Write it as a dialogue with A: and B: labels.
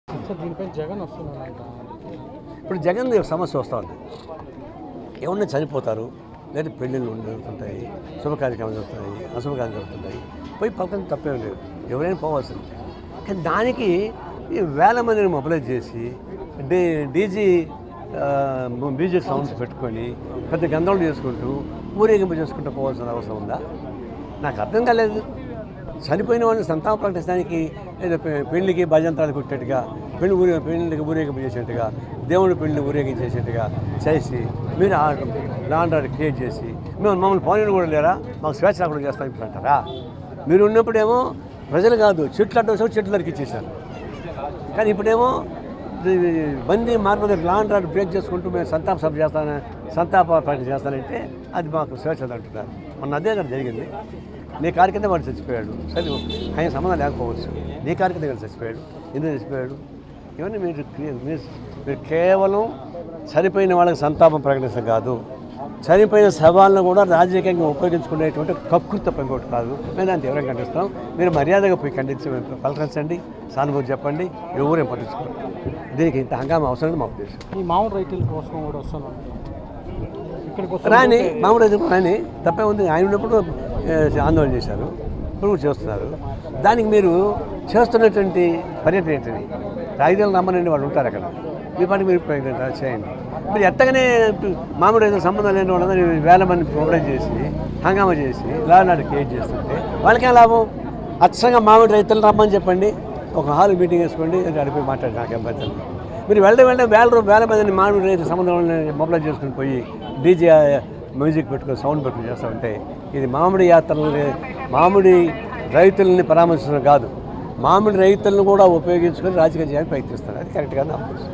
A: దీనిపై జగన్ వస్తున్నారంట.
B: ఇప్పుడు జగన్ సమస్య వస్తుంది. ఎవరన్నా చనిపోతారు, లేదా పెళ్ళిళ్ళు జరుగుతుంటాయి, శుభకార్యక్రమాలు జరుగుతాయి, అశుభకార్యాలు జరుగుతుంటాయి. పోయి పక్కన తప్పేం లేదు, ఎవరైనా పోవాల్సింది. కానీ దానికి వేల మందిని మొబిలైజ్ చేసి డీజీ మ్యూజిక్ సౌండ్స్ పెట్టుకొని పెద్ద గందరగోళం చేసుకుంటూ ఊరేగింపు చేసుకుంటూ పోవాల్సిన అవసరం ఉందా? నాకు అర్థం కాలేదు. చనిపోయిన వాళ్ళని సంతాపం ప్రకటించడానికి ఏదో పెళ్లికి భజంత్రాలు కొట్టేట్టుగా పెళ్లికి ఊరేగింపు చేసేట్టుగా దేవుడి పెళ్లిని ఊరేగించేసేట్టుగా చేసి మీరు లాండ్ ఆర్డర్ క్రియేట్ చేసి మమ్మల్ని పౌరులు కూడా లేరా, మాకు స్వేచ్ఛ కూడా చేస్తాం ఇప్పుడు అంటారా? మీరు ఉన్నప్పుడేమో ప్రజలు కాదు చెట్లు అడ్డం చెట్లు నరికి ఇచ్చేసారు. కానీ ఇప్పుడేమో బందీ మార్పు లాండ్ ఆర్డర్ బ్రేక్ చేసుకుంటూ మేము సంతాప సభ సంతాప ప్రకటన చేస్తానంటే అది మాకు స్వేచ్ఛ అంటున్నారు. మొన్న అదే కదా జరిగింది. నీ కారు కింద వాడు చచ్చిపోయాడు, సరే ఆయన సంబంధం లేకపోవచ్చు. నీ కారు కింద వాడు చచ్చిపోయాడు, ఎందుకు చచ్చిపోయాడు? ఇవన్నీ మీరు కేవలం చనిపోయిన వాళ్ళకి సంతాపం ప్రకటించడం కాదు, చనిపోయిన శవాలను కూడా రాజకీయంగా ఉపయోగించుకునేటువంటి కకృత ఇంకోటి కాదు. మేము దాన్ని తీవ్రంగా ఖండిస్తాం. మీరు మర్యాదగా పోయి పలకరించండి, సానుభూతి చెప్పండి, ఎవరేం పట్టించుకోరు. దీనికి ఇంత హంగామా అవసరం మా ఉద్దేశం.
A: ఈ మామూలు రైతుల కోసం కూడా వస్తున్నాం
B: రాని మామూలు రైతులు రాని తప్పే ఉంది. ఆయన ఉన్నప్పుడు ఆందోళన చేశారు, ఇప్పుడు చేస్తున్నారు. దానికి మీరు చేస్తున్నటువంటి పర్యటన ఏంటని రాయితీలు నమ్మనండి వాళ్ళు ఉంటారు అక్కడ. మీ పాటికి మీరు చేయండి. మీరు ఎత్తగానే మామూలు రైతుల సంబంధం లేని వాళ్ళని వేల మంది మొబైలైజ్ చేసి హంగామా చేసి లానాడు క్రియేట్ చేస్తుంటే వాళ్ళకేం లాభం? అచ్చంగా మామిడి రైతులు రమ్మని చెప్పండి, ఒక హాల్ మీటింగ్ వేసుకోండి, అడిపోయి మాట్లాడి నాకేం పెద్దలు. మీరు వెళ్ళడం వేల మందిని మామిడి రైతుల సంబంధం మొబైలైజ్ చేసుకుని పోయి డీజే మ్యూజిక్ పెట్టుకొని సౌండ్ పెట్టుకుని చేస్తూ ఉంటే ఇది మామిడి యాత్రలని మామిడి రైతులని పరామర్శించడం కాదు, మామిడి రైతులను కూడా ఉపయోగించుకొని రాజకీయం చేయడానికి ప్రయత్నిస్తారు. అది కరెక్ట్గా నా ఉద్దేశం.